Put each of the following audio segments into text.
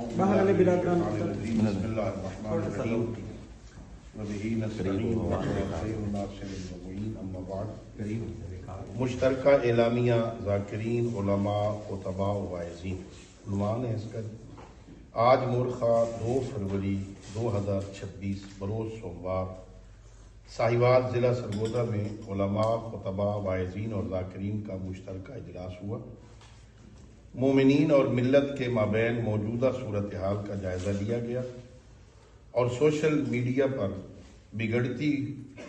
بسم اللہ الرحمن الرحیم وبہ نستعین خیر الناصر المعین اما بعد۔ مشترکہ اعلامیہ ذاکرین علماء خطباء و واعظین عنوان ہے اس کا آج مورخہ 2 فروری 2026 بروز سوموار ساہیوال ضلع سرگودا میں علماء خطباء واعظین اور ذاکرین کا مشترکہ اجلاس ہوا۔ مومنین اور ملت کے مابین موجودہ صورتحال کا جائزہ لیا گیا اور سوشل میڈیا پر بگڑتی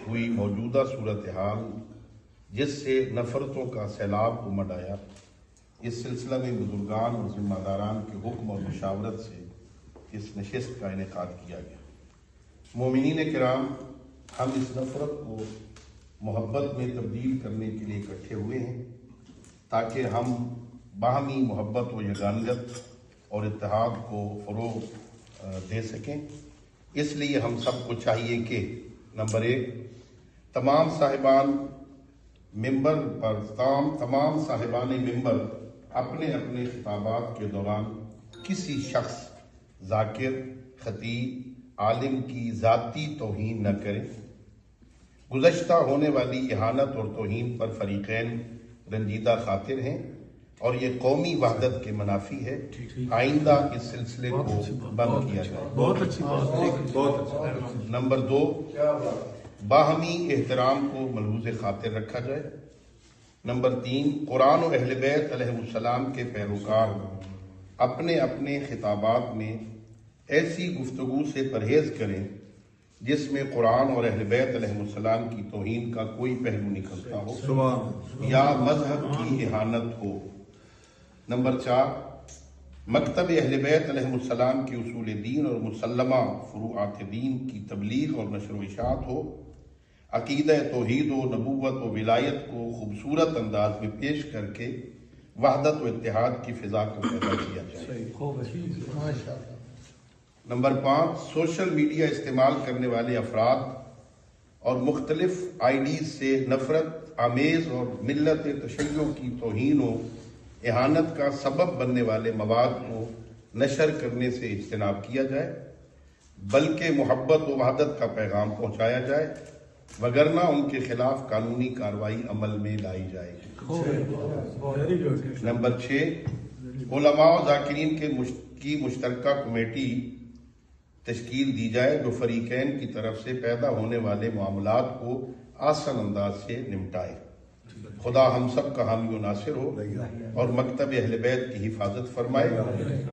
ہوئی موجودہ صورتحال جس سے نفرتوں کا سیلاب امڈ آیا، اس سلسلہ میں بزرگان اور ذمہ داران کے حکم اور مشاورت سے اس نشست کا انعقاد کیا گیا۔ مومنین کرام، ہم اس نفرت کو محبت میں تبدیل کرنے کے لیے اکٹھے ہوئے ہیں تاکہ ہم باہمی محبت و یگانگت اور اتحاد کو فروغ دے سکیں۔ اس لیے ہم سب کو چاہیے کہ نمبر 1، تمام صاحبان ممبر اپنے اپنے خطابات کے دوران کسی شخص، ذاکر، خطیب، عالم کی ذاتی توہین نہ کریں۔ گزشتہ ہونے والی اہانت اور توہین پر فریقین رنجیدہ خاطر ہیں اور یہ قومی وحدت کے منافی ہے۔ آئندہ اس سلسلے کو بند کیا جائے۔ بہت اچھی بات۔ نمبر 2، باہمی احترام کو ملحوظ خاطر رکھا جائے۔ نمبر 3، قرآن و اہل بیت علیہ السلام کے پیروکار اپنے اپنے خطابات میں ایسی گفتگو سے پرہیز کریں جس میں قرآن اور اہل بیت علیہ السلام کی توہین کا کوئی پہلو نکلتا ہو یا مذہب کی اہانت ہو۔ نمبر 4، مکتب اہل بیت علیہ السلام کی اصول دین اور مسلمہ فروعات دین کی تبلیغ اور نشر و اشاعت ہو۔ عقیدہ توحید و نبوت و ولایت کو خوبصورت انداز میں پیش کر کے وحدت و اتحاد کی فضا کو پیدا کیا جائے۔ نمبر 5، سوشل میڈیا استعمال کرنے والے افراد اور مختلف آئی ڈیز سے نفرت آمیز اور ملت تشیع کی توہین و اہانت کا سبب بننے والے مواد کو نشر کرنے سے اجتناب کیا جائے، بلکہ محبت و وحدت کا پیغام پہنچایا جائے، وگرنہ ان کے خلاف قانونی کارروائی عمل میں لائی جائے گی۔ نمبر 6، علماء و ذاکرین کی مشترکہ کمیٹی تشکیل دی جائے جو فریقین کی طرف سے پیدا ہونے والے معاملات کو آسان انداز سے نمٹائے۔ خدا ہم سب کا حامی و ناصر ہو اور مکتب اہل بیت کی حفاظت فرمائے۔